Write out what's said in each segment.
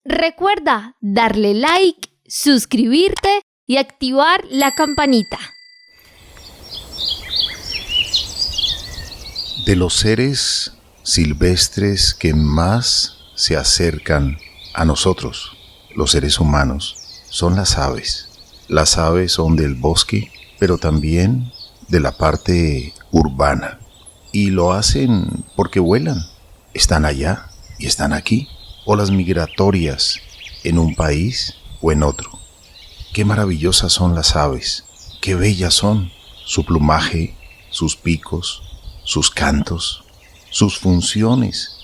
Recuerda darle like, suscribirte y activar la campanita. De los seres silvestres que más se acercan a nosotros, los seres humanos, son las aves. Las aves son del bosque, pero también de la parte urbana. Y lo hacen porque vuelan. Están allá y están aquí. O las migratorias en un país o en otro. Qué maravillosas son las aves. Qué bellas son. Su plumaje, sus picos, sus cantos, sus funciones.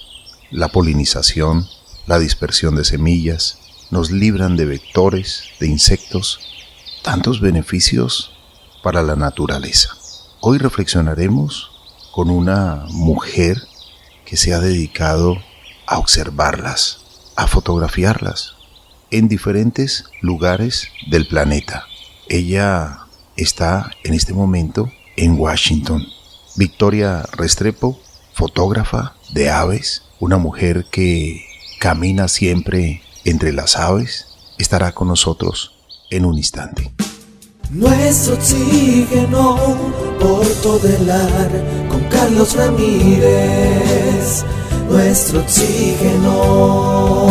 La polinización, la dispersión de semillas, nos libran de vectores, de insectos. Tantos beneficios para la naturaleza. Hoy reflexionaremos con una mujer que se ha dedicado a observarlas, a fotografiarlas en diferentes lugares del planeta. Ella está en este momento en Washington. Victoria Restrepo, fotógrafa de aves, una mujer que camina siempre entre las aves, estará con nosotros en un instante. Nuestro oxígeno por todo el ar con Carlos Ramírez. Nuestro oxígeno.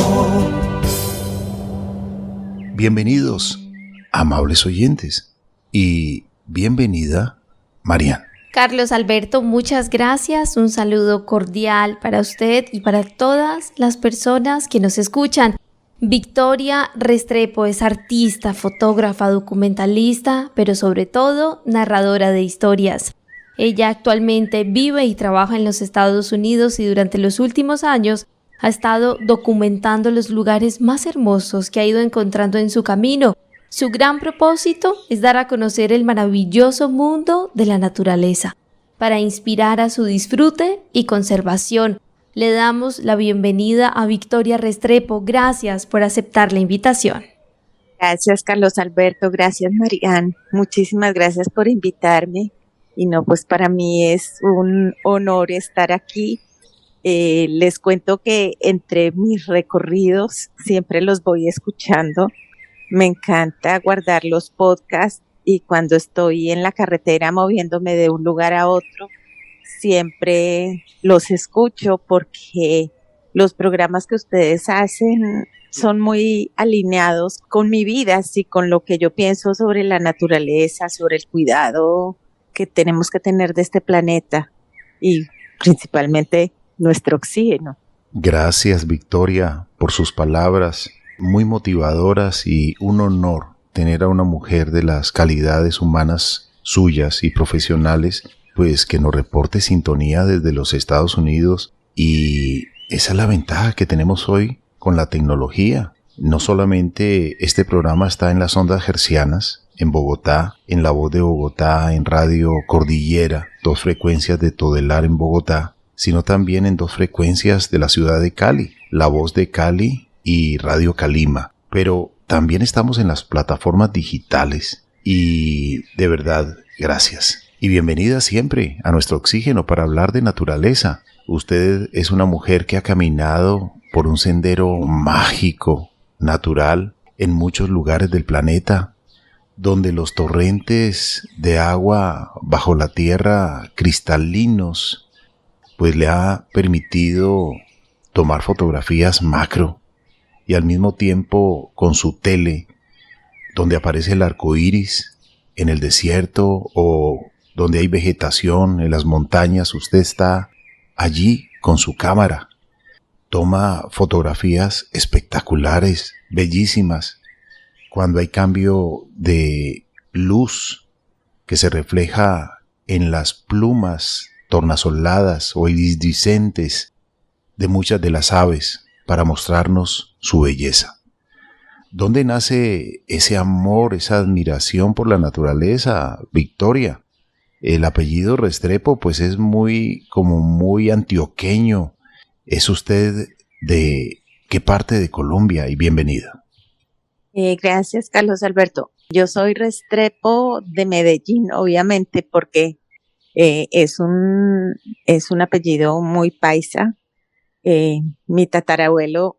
Bienvenidos, amables oyentes, y bienvenida, Marian. Carlos Alberto, muchas gracias. Un saludo cordial para usted y para todas las personas que nos escuchan. Victoria Restrepo es artista, fotógrafa, documentalista, pero sobre todo narradora de historias. Ella actualmente vive y trabaja en los Estados Unidos y durante los últimos años ha estado documentando los lugares más hermosos que ha ido encontrando en su camino. Su gran propósito es dar a conocer el maravilloso mundo de la naturaleza, para inspirar a su disfrute y conservación. Le damos la bienvenida a Victoria Restrepo. Gracias por aceptar la invitación. Gracias, Carlos Alberto. Gracias, Marian. Muchísimas gracias por invitarme. Y no, pues para mí es un honor estar aquí. Les cuento que entre mis recorridos siempre los voy escuchando. Me encanta guardar los podcasts y cuando estoy en la carretera moviéndome de un lugar a otro, siempre los escucho porque los programas que ustedes hacen son muy alineados con mi vida, así con lo que yo pienso sobre la naturaleza, sobre el cuidado que tenemos que tener de este planeta y principalmente nuestro oxígeno. Gracias, Victoria, por sus palabras muy motivadoras y un honor tener a una mujer de las calidades humanas suyas y profesionales, pues que nos reporte sintonía desde los Estados Unidos. Y esa es la ventaja que tenemos hoy con la tecnología. No solamente este programa está en las ondas hercianas, en Bogotá, en La Voz de Bogotá, en Radio Cordillera, 2 frecuencias de Todelar en Bogotá, sino también en 2 frecuencias de la ciudad de Cali, La Voz de Cali y Radio Calima. Pero también estamos en las plataformas digitales y de verdad, gracias. Y bienvenida siempre a nuestro oxígeno para hablar de naturaleza. Usted es una mujer que ha caminado por un sendero mágico, natural, en muchos lugares del planeta, donde los torrentes de agua bajo la tierra cristalinos, pues le ha permitido tomar fotografías macro y al mismo tiempo con su tele, donde aparece el arco iris en el desierto o donde hay vegetación en las montañas, usted está allí con su cámara. Toma fotografías espectaculares, bellísimas, cuando hay cambio de luz que se refleja en las plumas tornasoladas o iridiscentes de muchas de las aves para mostrarnos su belleza. ¿Dónde nace ese amor, esa admiración por la naturaleza, Victoria? El apellido Restrepo pues es muy antioqueño. ¿Es usted de qué parte de Colombia? Y bienvenida. Gracias, Carlos Alberto. Yo soy Restrepo de Medellín, obviamente, porque es un apellido muy paisa. Mi tatarabuelo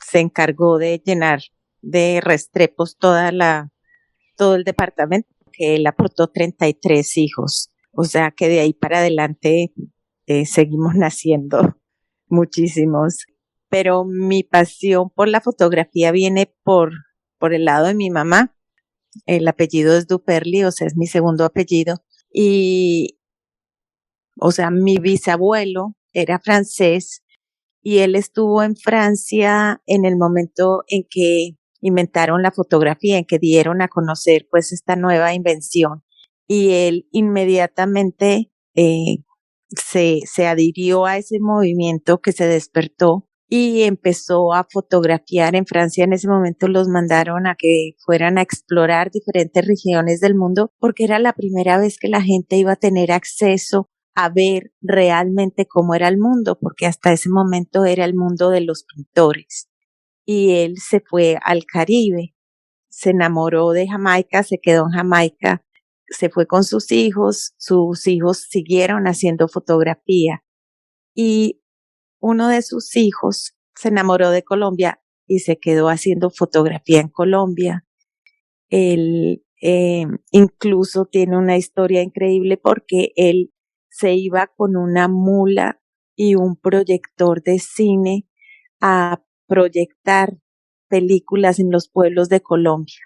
se encargó de llenar de Restrepos todo el departamento, que él aportó 33 hijos. O sea que de ahí para adelante seguimos naciendo muchísimos. Pero mi pasión por la fotografía viene por el lado de mi mamá. El apellido es Duperly, o sea, es mi segundo apellido. Y, o sea, mi bisabuelo era francés y él estuvo en Francia en el momento en que inventaron la fotografía, en que dieron a conocer pues esta nueva invención. Y él inmediatamente se adhirió a ese movimiento que se despertó y empezó a fotografiar. En Francia en ese momento los mandaron a que fueran a explorar diferentes regiones del mundo porque era la primera vez que la gente iba a tener acceso a ver realmente cómo era el mundo, porque hasta ese momento era el mundo de los pintores. Y él se fue al Caribe, se enamoró de Jamaica, se quedó en Jamaica, se fue con sus hijos siguieron haciendo fotografía y uno de sus hijos se enamoró de Colombia y se quedó haciendo fotografía en Colombia. Él incluso tiene una historia increíble porque él se iba con una mula y un proyector de cine a proyectar películas en los pueblos de Colombia.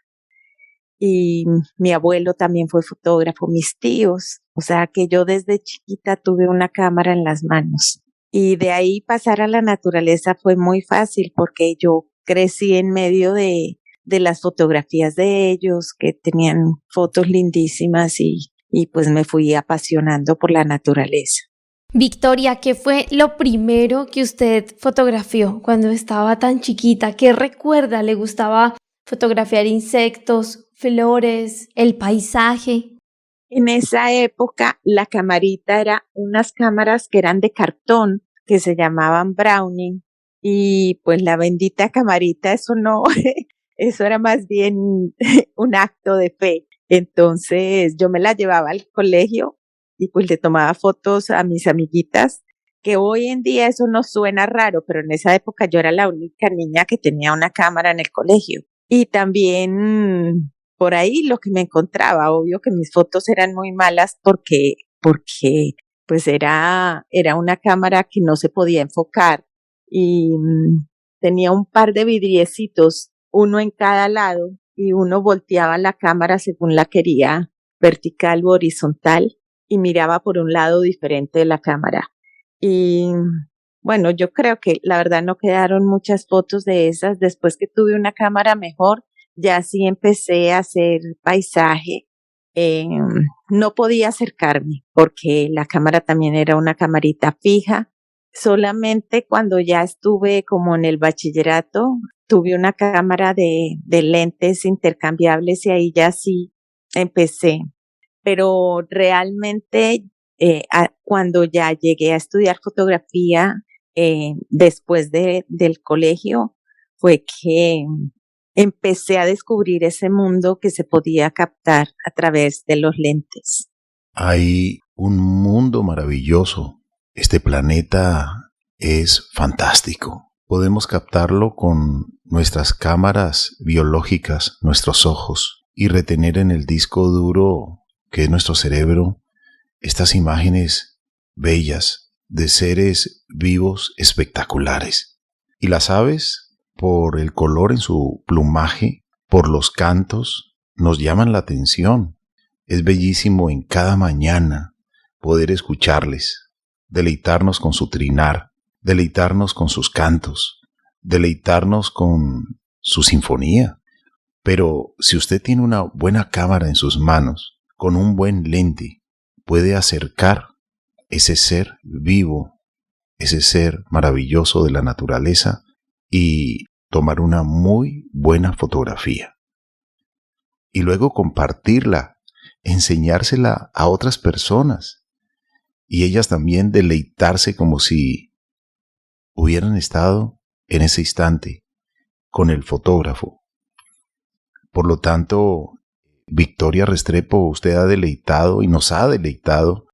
Y mi abuelo también fue fotógrafo, mis tíos, o sea que yo desde chiquita tuve una cámara en las manos. Y de ahí pasar a la naturaleza fue muy fácil porque yo crecí en medio de las fotografías de ellos, que tenían fotos lindísimas y pues me fui apasionando por la naturaleza. Victoria, ¿qué fue lo primero que usted fotografió cuando estaba tan chiquita? ¿Qué recuerda? ¿Le gustaba fotografiar insectos, flores, el paisaje? En esa época la camarita era unas cámaras que eran de cartón, que se llamaban Browning, y pues la bendita camarita, eso no, eso era más bien un acto de fe. Entonces yo me la llevaba al colegio y pues le tomaba fotos a mis amiguitas, que hoy en día eso no suena raro, pero en esa época yo era la única niña que tenía una cámara en el colegio. Y también por ahí lo que me encontraba, obvio que mis fotos eran muy malas porque pues era una cámara que no se podía enfocar y tenía un par de vidriecitos, uno en cada lado, y uno volteaba la cámara según la quería, vertical o horizontal, y miraba por un lado diferente de la cámara. Y bueno, yo creo que la verdad no quedaron muchas fotos de esas. Después que tuve una cámara mejor, ya sí empecé a hacer paisaje. No podía acercarme porque la cámara también era una camarita fija. Solamente cuando ya estuve como en el bachillerato, tuve una cámara de lentes intercambiables y ahí ya sí empecé. Pero realmente cuando ya llegué a estudiar fotografía después del colegio fue que empecé a descubrir ese mundo que se podía captar a través de los lentes. Hay un mundo maravilloso. Este planeta es fantástico. Podemos captarlo con nuestras cámaras biológicas, nuestros ojos, y retener en el disco duro, que es nuestro cerebro, estas imágenes bellas de seres vivos espectaculares. Y las aves, por el color en su plumaje, por los cantos, nos llaman la atención. Es bellísimo en cada mañana poder escucharles, deleitarnos con su trinar, deleitarnos con sus cantos, deleitarnos con su sinfonía. Pero si usted tiene una buena cámara en sus manos, con un buen lente, puede acercar ese ser vivo, ese ser maravilloso de la naturaleza y tomar una muy buena fotografía. Y luego compartirla, enseñársela a otras personas y ellas también deleitarse como si hubieran estado en ese instante con el fotógrafo. Por lo tanto, Victoria Restrepo, usted ha deleitado y nos ha deleitado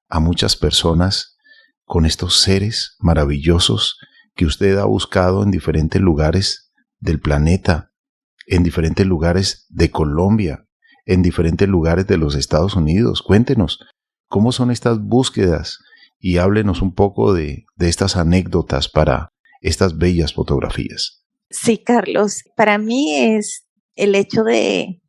a muchas personas con estos seres maravillosos que usted ha buscado en diferentes lugares del planeta, en diferentes lugares de Colombia, en diferentes lugares de los Estados Unidos. Cuéntenos, ¿cómo son estas búsquedas? Y háblenos un poco de estas anécdotas para estas bellas fotografías. Sí, Carlos, para mí es el hecho de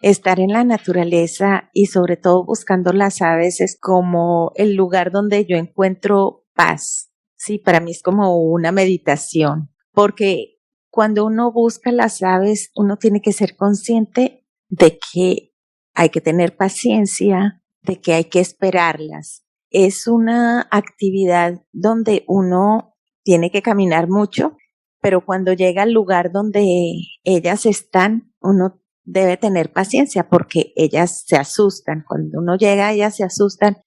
estar en la naturaleza y sobre todo buscando las aves es como el lugar donde yo encuentro paz. Sí, para mí es como una meditación, porque cuando uno busca las aves, uno tiene que ser consciente de que hay que tener paciencia, de que hay que esperarlas. Es una actividad donde uno tiene que caminar mucho, pero cuando llega al lugar donde ellas están, uno debe tener paciencia porque ellas se asustan. Cuando uno llega, ellas se asustan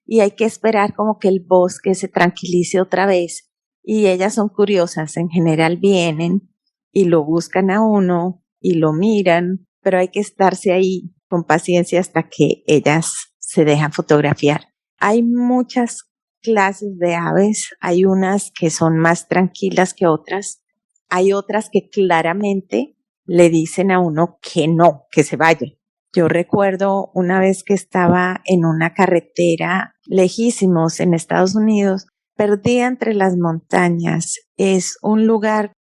y hay que esperar como que el bosque se tranquilice otra vez. Y ellas son curiosas, en general vienen y lo buscan a uno y lo miran, pero hay que estarse ahí con paciencia hasta que ellas se dejan fotografiar. Hay muchas clases de aves, hay unas que son más tranquilas que otras, hay otras que claramente le dicen a uno que no, que se vaya. Yo recuerdo una vez que estaba en una carretera lejísimos en Estados Unidos, perdida entre las montañas. Es un lugar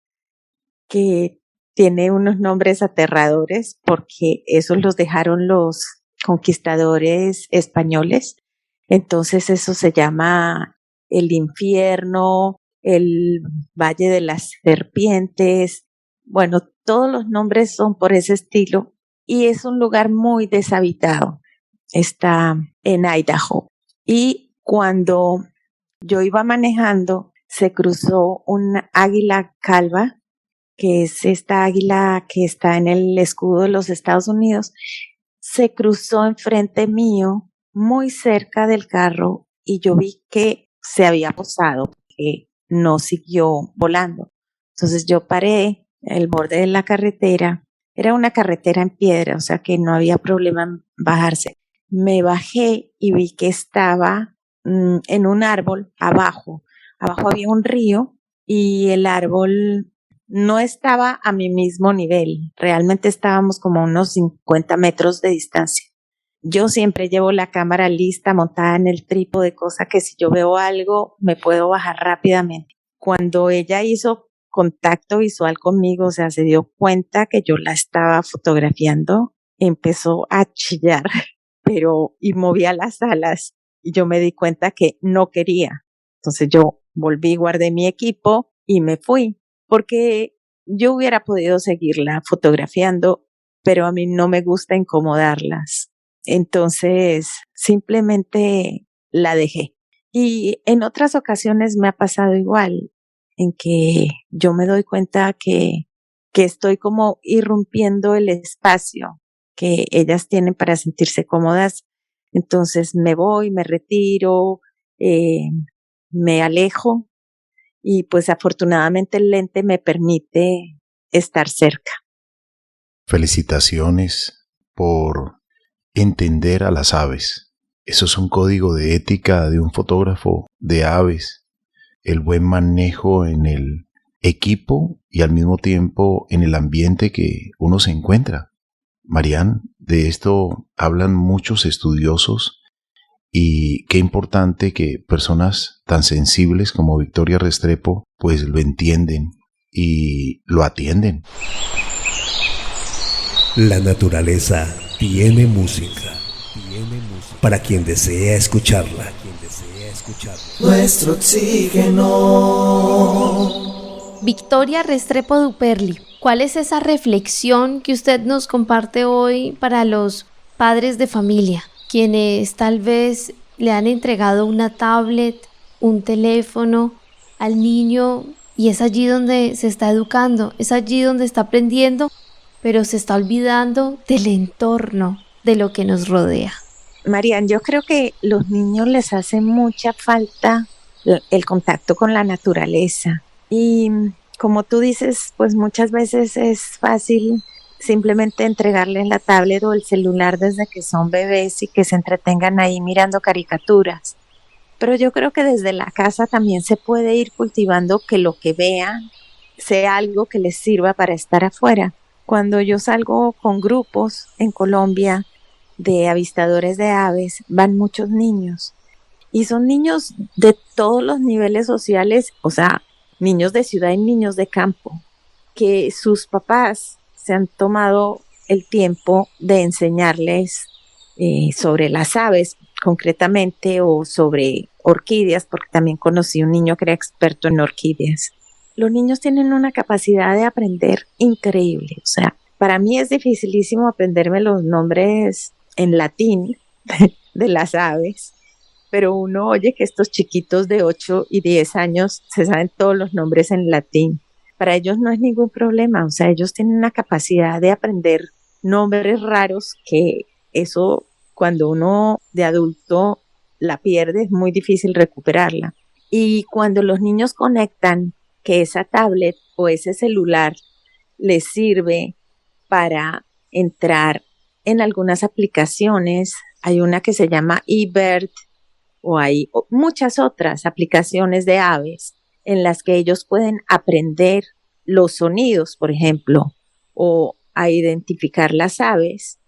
que tiene unos nombres aterradores porque esos los dejaron los conquistadores españoles. Entonces eso se llama el infierno, el Valle de las Serpientes. Bueno, todos los nombres son por ese estilo y es un lugar muy deshabitado. Está en Idaho. Y cuando yo iba manejando, se cruzó un águila calva, que es esta águila que está en el escudo de los Estados Unidos. Se cruzó enfrente mío, muy cerca del carro, y yo vi que se había posado, que no siguió volando. Entonces yo paré el borde de la carretera. Era una carretera en piedra, o sea que no había problema en bajarse. Me bajé y vi que estaba en un árbol abajo. Abajo había un río y el árbol no estaba a mi mismo nivel. Realmente estábamos como a unos 50 metros de distancia. Yo siempre llevo la cámara lista, montada en el trípode, cosa que si yo veo algo me puedo bajar rápidamente. Cuando ella hizo contacto visual conmigo, o sea, se dio cuenta que yo la estaba fotografiando, empezó a chillar, y movía las alas y yo me di cuenta que no quería. Entonces yo volví, guardé mi equipo y me fui, porque yo hubiera podido seguirla fotografiando, pero a mí no me gusta incomodarlas. Entonces simplemente la dejé. Y en otras ocasiones me ha pasado igual, en que yo me doy cuenta que estoy como irrumpiendo el espacio que ellas tienen para sentirse cómodas. Entonces me voy, me retiro, me alejo y pues afortunadamente el lente me permite estar cerca. Felicitaciones por entender a las aves. Eso es un código de ética de un fotógrafo de aves. El buen manejo en el equipo y al mismo tiempo en el ambiente que uno se encuentra. Marian, de esto hablan muchos estudiosos y qué importante que personas tan sensibles como Victoria Restrepo pues lo entienden y lo atienden. La naturaleza tiene música para quien desea escucharla. Nuestro oxígeno. Victoria Restrepo Duperli, ¿cuál es esa reflexión que usted nos comparte hoy para los padres de familia, quienes tal vez le han entregado una tablet, un teléfono al niño y es allí donde se está educando, es allí donde está aprendiendo, pero se está olvidando del entorno, de lo que nos rodea? Marian, yo creo que los niños les hace mucha falta el contacto con la naturaleza. Y como tú dices, pues muchas veces es fácil simplemente entregarles la tablet o el celular desde que son bebés y que se entretengan ahí mirando caricaturas. Pero yo creo que desde la casa también se puede ir cultivando que lo que vean sea algo que les sirva para estar afuera. Cuando yo salgo con grupos en Colombia de avistadores de aves, van muchos niños. Y son niños de todos los niveles sociales, o sea, niños de ciudad y niños de campo, que sus papás se han tomado el tiempo de enseñarles sobre las aves concretamente, o sobre orquídeas, porque también conocí un niño que era experto en orquídeas. Los niños tienen una capacidad de aprender increíble. O sea, para mí es dificilísimo aprenderme los nombres en latín de las aves, pero uno oye que estos chiquitos de 8 y 10 años se saben todos los nombres en latín. Para ellos no es ningún problema, o sea, ellos tienen una capacidad de aprender nombres raros que eso cuando uno de adulto la pierde es muy difícil recuperarla. Y cuando los niños conectan que esa tablet o ese celular les sirve para entrar en algunas aplicaciones, hay una que se llama eBird, o hay muchas otras aplicaciones de aves en las que ellos pueden aprender los sonidos, por ejemplo, o a identificar las aves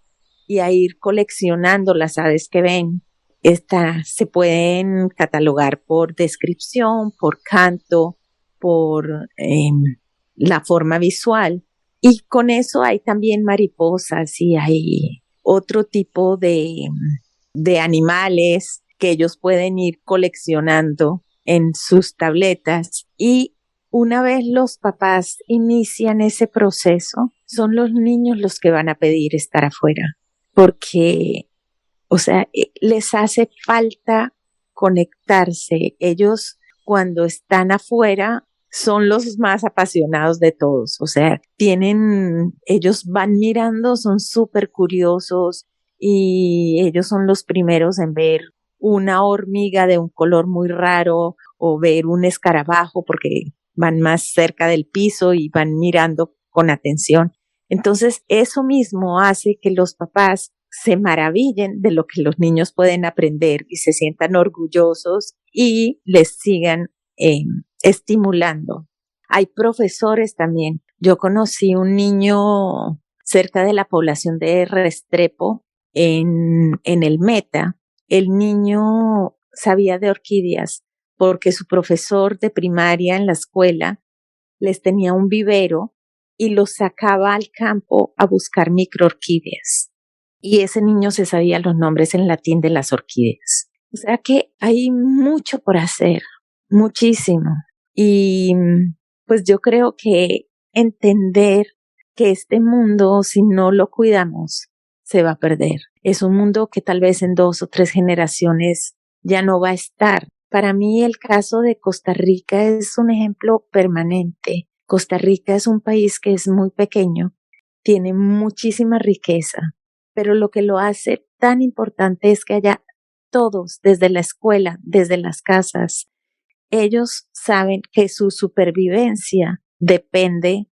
y a ir coleccionando las aves que ven. Estas se pueden catalogar por descripción, por canto, por la forma visual. Y con eso hay también mariposas y hay otro tipo de animales que ellos pueden ir coleccionando en sus tabletas. Y una vez los papás inician ese proceso, son los niños los que van a pedir estar afuera, porque, o sea, les hace falta conectarse. Ellos cuando están afuera son los más apasionados de todos, o sea, ellos van mirando, son súper curiosos y ellos son los primeros en ver una hormiga de un color muy raro o ver un escarabajo porque van más cerca del piso y van mirando con atención. Entonces, eso mismo hace que los papás se maravillen de lo que los niños pueden aprender y se sientan orgullosos y les sigan estimulando. Hay profesores también. Yo conocí un niño cerca de la población de Restrepo en el Meta. El niño sabía de orquídeas porque su profesor de primaria en la escuela les tenía un vivero y los sacaba al campo a buscar microorquídeas. Y ese niño se sabía los nombres en latín de las orquídeas. O sea que hay mucho por hacer, muchísimo. Y pues yo creo que entender que este mundo, si no lo cuidamos, se va a perder. Es un mundo que tal vez en 2 o 3 generaciones ya no va a estar. Para mí el caso de Costa Rica es un ejemplo permanente. Costa Rica es un país que es muy pequeño, tiene muchísima riqueza, pero lo que lo hace tan importante es que allá todos, desde la escuela, desde las casas, ellos saben que su supervivencia depende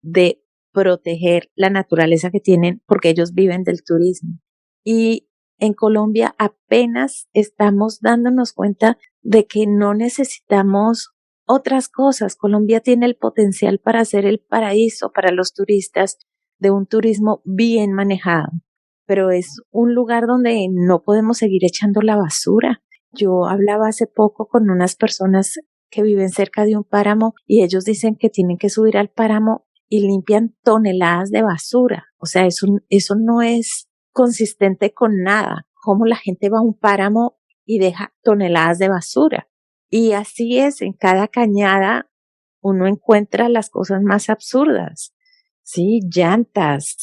de proteger la naturaleza que tienen porque ellos viven del turismo. Y en Colombia apenas estamos dándonos cuenta de que no necesitamos otras cosas. Colombia tiene el potencial para ser el paraíso para los turistas de un turismo bien manejado, pero es un lugar donde no podemos seguir echando la basura. Yo hablaba hace poco con unas personas que viven cerca de un páramo y ellos dicen que tienen que subir al páramo y limpian toneladas de basura. O sea, eso no es consistente con nada. Cómo la gente va a un páramo y deja toneladas de basura. Y así es, en cada cañada uno encuentra las cosas más absurdas. Sí, llantas,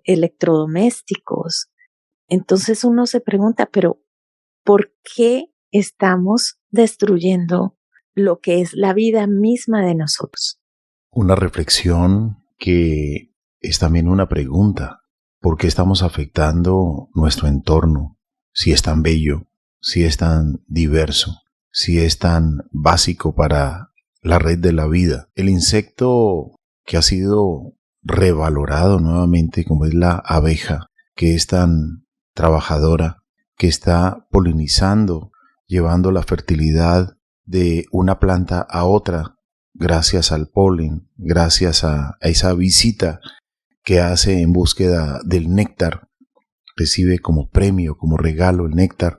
electrodomésticos. Entonces uno se pregunta, pero ¿por qué estamos destruyendo lo que es la vida misma de nosotros? Una reflexión que es también una pregunta. ¿Por qué estamos afectando nuestro entorno? Si es tan bello, si es tan diverso, si es tan básico para la red de la vida. El insecto que ha sido revalorado nuevamente, como es la abeja, que es tan trabajadora, que está polinizando llevando la fertilidad de una planta a otra, gracias al polen, gracias a esa visita que hace en búsqueda del néctar. Recibe como premio, como regalo el néctar,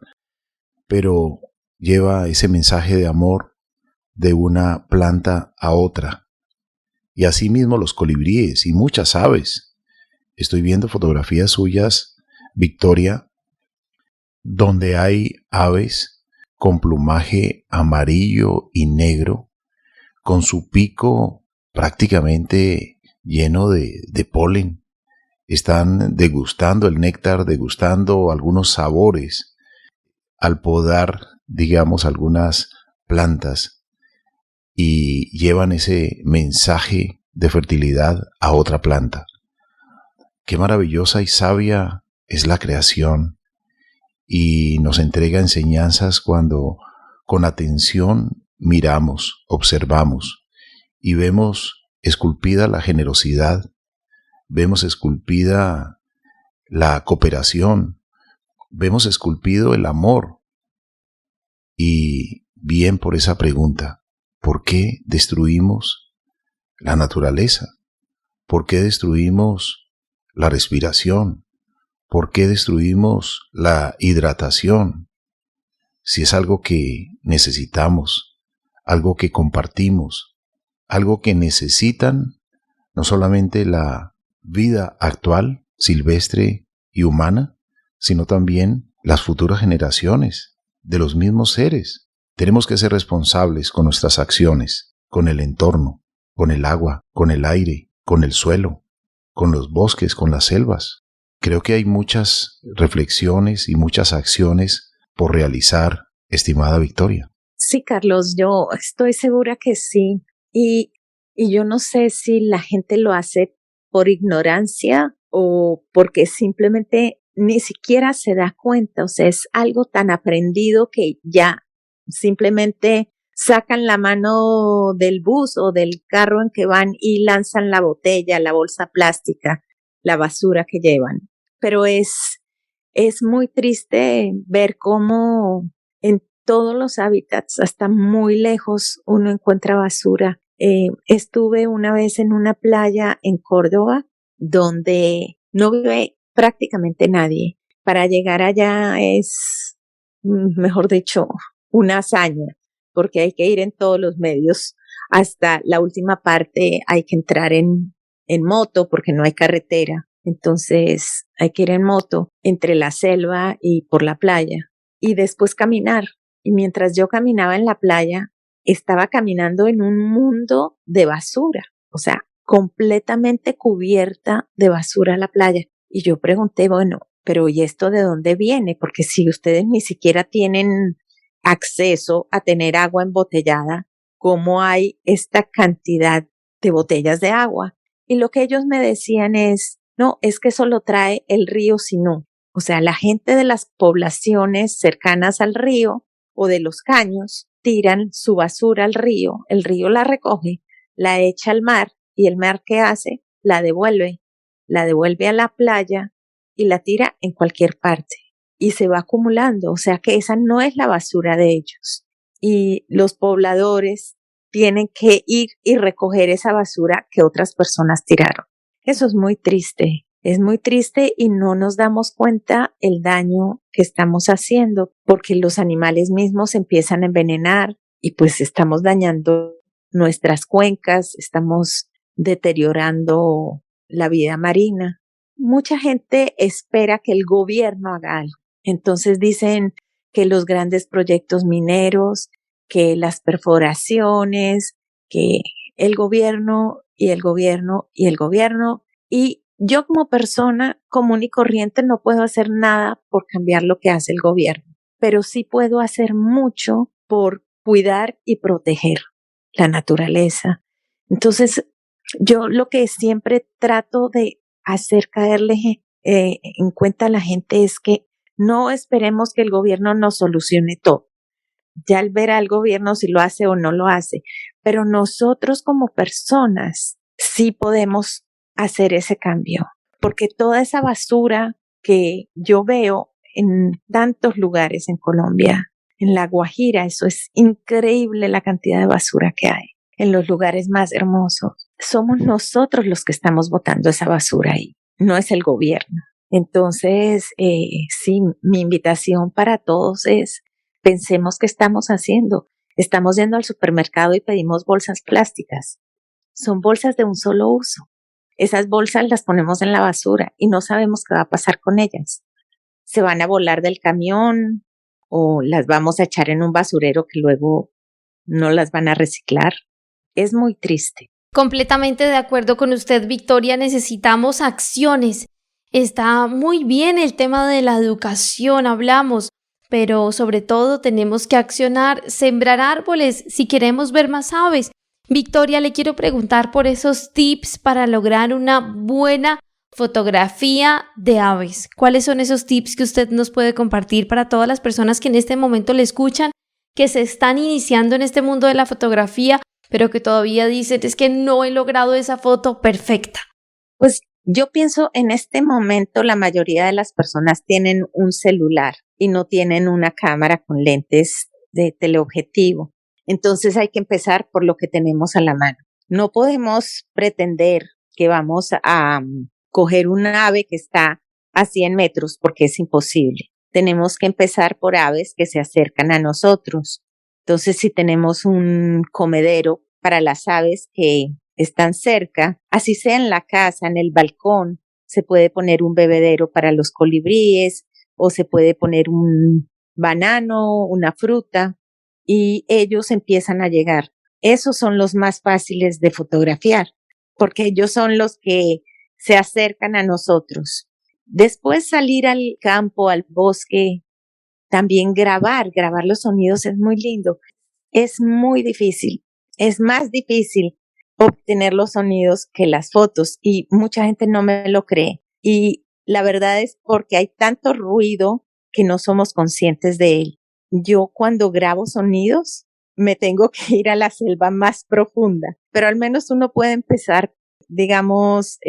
pero lleva ese mensaje de amor de una planta a otra. Y asimismo los colibríes y muchas aves. Estoy viendo fotografías suyas, Victoria, donde hay aves con plumaje amarillo y negro, con su pico prácticamente lleno de polen. Están degustando el néctar, degustando algunos sabores al podar, digamos, algunas plantas, y llevan ese mensaje de fertilidad a otra planta. Qué maravillosa y sabia es la creación, y nos entrega enseñanzas cuando con atención miramos, observamos y vemos esculpida la generosidad, vemos esculpida la cooperación, vemos esculpido el amor. Y bien por esa pregunta, ¿por qué destruimos la naturaleza? ¿Por qué destruimos la respiración? ¿Por qué destruimos la hidratación? Si es algo que necesitamos, algo que compartimos, algo que necesitan no solamente la vida actual, silvestre y humana, sino también las futuras generaciones de los mismos seres. Tenemos que ser responsables con nuestras acciones, con el entorno, con el agua, con el aire, con el suelo, con los bosques, con las selvas. Creo que hay muchas reflexiones y muchas acciones por realizar, estimada Victoria. Sí, Carlos, yo estoy segura que sí. Y yo no sé si la gente lo hace por ignorancia o porque simplemente ni siquiera se da cuenta. O sea, es algo tan aprendido que ya simplemente sacan la mano del bus o del carro en que van y lanzan la botella, la bolsa plástica, la basura que llevan. Pero es muy triste ver cómo en todos los hábitats, hasta muy lejos, uno encuentra basura. Estuve una vez en una playa en Córdoba donde no vive prácticamente nadie. Para llegar allá es, mejor dicho, una hazaña, porque hay que ir en todos los medios. Hasta la última parte hay que entrar en moto porque no hay carretera. Entonces hay que ir en moto entre la selva y por la playa y después caminar. Y mientras yo caminaba en la playa, estaba caminando en un mundo de basura, o sea, completamente cubierta de basura la playa. Y yo pregunté, bueno, pero ¿y esto de dónde viene? Porque si ustedes ni siquiera tienen acceso a tener agua embotellada, ¿cómo hay esta cantidad de botellas de agua? Y lo que ellos me decían es, no, es que eso lo trae el río Sinú. O sea, la gente de las poblaciones cercanas al río o de los caños tiran su basura al río, el río la recoge, la echa al mar y el mar ¿qué hace? La devuelve a la playa y la tira en cualquier parte y se va acumulando, o sea que esa no es la basura de ellos y los pobladores tienen que ir y recoger esa basura que otras personas tiraron. Eso es muy triste y no nos damos cuenta el daño que estamos haciendo porque los animales mismos se empiezan a envenenar y pues estamos dañando nuestras cuencas, estamos deteriorando la vida marina. Mucha gente espera que el gobierno haga algo. Entonces dicen que los grandes proyectos mineros, que las perforaciones, que el gobierno y el gobierno y el gobierno. Y yo como persona común y corriente no puedo hacer nada por cambiar lo que hace el gobierno, pero sí puedo hacer mucho por cuidar y proteger la naturaleza. Entonces, yo lo que siempre trato de hacer caerle en cuenta a la gente es que no esperemos que el gobierno nos solucione todo. Ya al ver al gobierno si lo hace o no lo hace, pero nosotros como personas sí podemos hacer ese cambio, porque toda esa basura que yo veo en tantos lugares en Colombia En La Guajira, eso es increíble la cantidad de basura que hay en los lugares más hermosos. Somos nosotros los que estamos botando esa basura ahí, no es el gobierno. Entonces, sí, mi invitación para todos es, pensemos qué estamos haciendo. Estamos yendo al supermercado y pedimos bolsas plásticas. Son bolsas de un solo uso. Esas bolsas las ponemos en la basura y no sabemos qué va a pasar con ellas. Se van a volar del camión o las vamos a echar en un basurero que luego no las van a reciclar. Es muy triste. Completamente de acuerdo con usted, Victoria. Necesitamos acciones. Está muy bien el tema de la educación, hablamos, pero sobre todo tenemos que accionar, sembrar árboles si queremos ver más aves. Victoria, le quiero preguntar por esos tips para lograr una buena fotografía de aves. ¿Cuáles son esos tips que usted nos puede compartir para todas las personas que en este momento le escuchan, que se están iniciando en este mundo de la fotografía, pero que todavía dicen, es que no he logrado esa foto perfecta? Pues yo pienso en este momento la mayoría de las personas tienen un celular y no tienen una cámara con lentes de teleobjetivo. Entonces hay que empezar por lo que tenemos a la mano. No podemos pretender que vamos a coger un ave que está a 100 metros porque es imposible. Tenemos que empezar por aves que se acercan a nosotros. Entonces, si tenemos un comedero para las aves que están cerca, así sea en la casa, en el balcón, se puede poner un bebedero para los colibríes o se puede poner un banano, una fruta y ellos empiezan a llegar. Esos son los más fáciles de fotografiar porque ellos son los que se acercan a nosotros. Después salir al campo, al bosque, también grabar los sonidos es muy lindo. Es muy difícil, es más difícil obtener los sonidos que las fotos y mucha gente no me lo cree. Y la verdad es porque hay tanto ruido que no somos conscientes de él. Yo cuando grabo sonidos me tengo que ir a la selva más profunda, pero al menos uno puede empezar, digamos,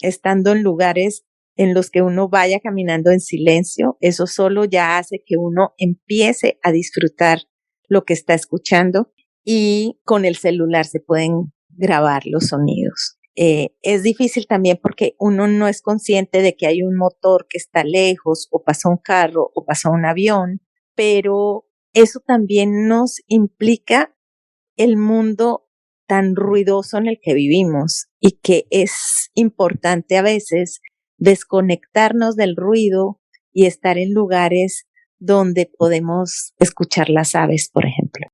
estando en lugares en los que uno vaya caminando en silencio. Eso solo ya hace que uno empiece a disfrutar lo que está escuchando y con el celular se pueden grabar los sonidos. Es difícil también porque uno no es consciente de que hay un motor que está lejos o pasó un carro o pasó un avión, pero eso también nos implica el mundo tan ruidoso en el que vivimos y que es importante a veces desconectarnos del ruido y estar en lugares donde podemos escuchar las aves, por ejemplo.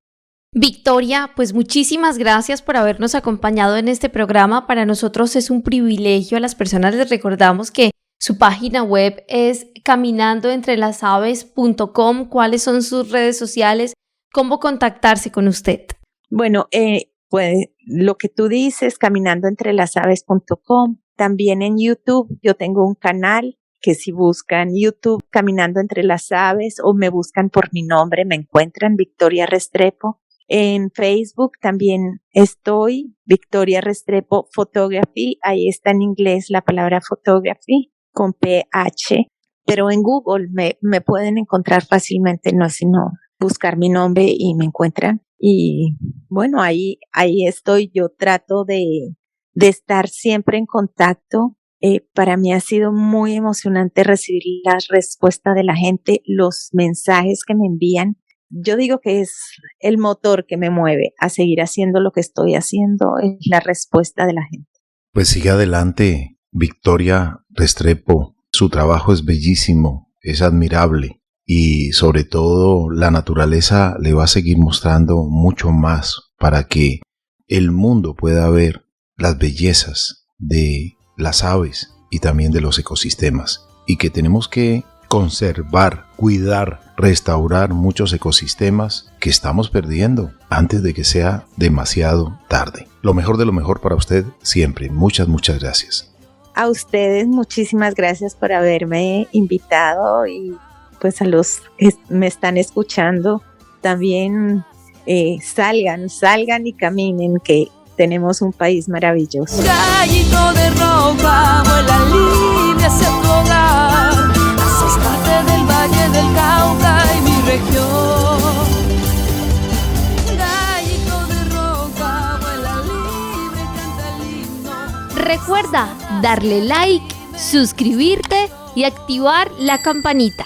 Victoria, pues muchísimas gracias por habernos acompañado en este programa. Para nosotros es un privilegio. A las personas les recordamos que su página web es caminandoentrelasaves.com. ¿Cuáles son sus redes sociales? ¿Cómo contactarse con usted? Bueno, pues lo que tú dices, caminandoentrelasaves.com. También en YouTube yo tengo un canal que si buscan YouTube Caminando Entre las Aves o me buscan por mi nombre, me encuentran Victoria Restrepo. En Facebook también estoy, Victoria Restrepo Photography, ahí está en inglés la palabra photography con PH, pero en Google me pueden encontrar fácilmente, no sino buscar mi nombre y me encuentran. Y bueno, ahí estoy, yo trato de estar siempre en contacto. Para mí ha sido muy emocionante recibir la respuesta de la gente, los mensajes que me envían. Yo digo que es el motor que me mueve a seguir haciendo lo que estoy haciendo, es la respuesta de la gente. Pues sigue adelante, Victoria Restrepo. Su trabajo es bellísimo, es admirable y sobre todo la naturaleza le va a seguir mostrando mucho más para que el mundo pueda ver las bellezas de las aves y también de los ecosistemas y que tenemos que conservar, cuidar, restaurar muchos ecosistemas que estamos perdiendo antes de que sea demasiado tarde. Lo mejor de lo mejor para usted siempre. Muchas gracias. A ustedes muchísimas gracias por haberme invitado y pues a los que me están escuchando también salgan y caminen, que tenemos un país maravilloso. Gallito de ropa, vuela libre hacia tu hogar. Haces parte del Valle del Cauca y mi región. Recuerda darle like, suscribirte y activar la campanita.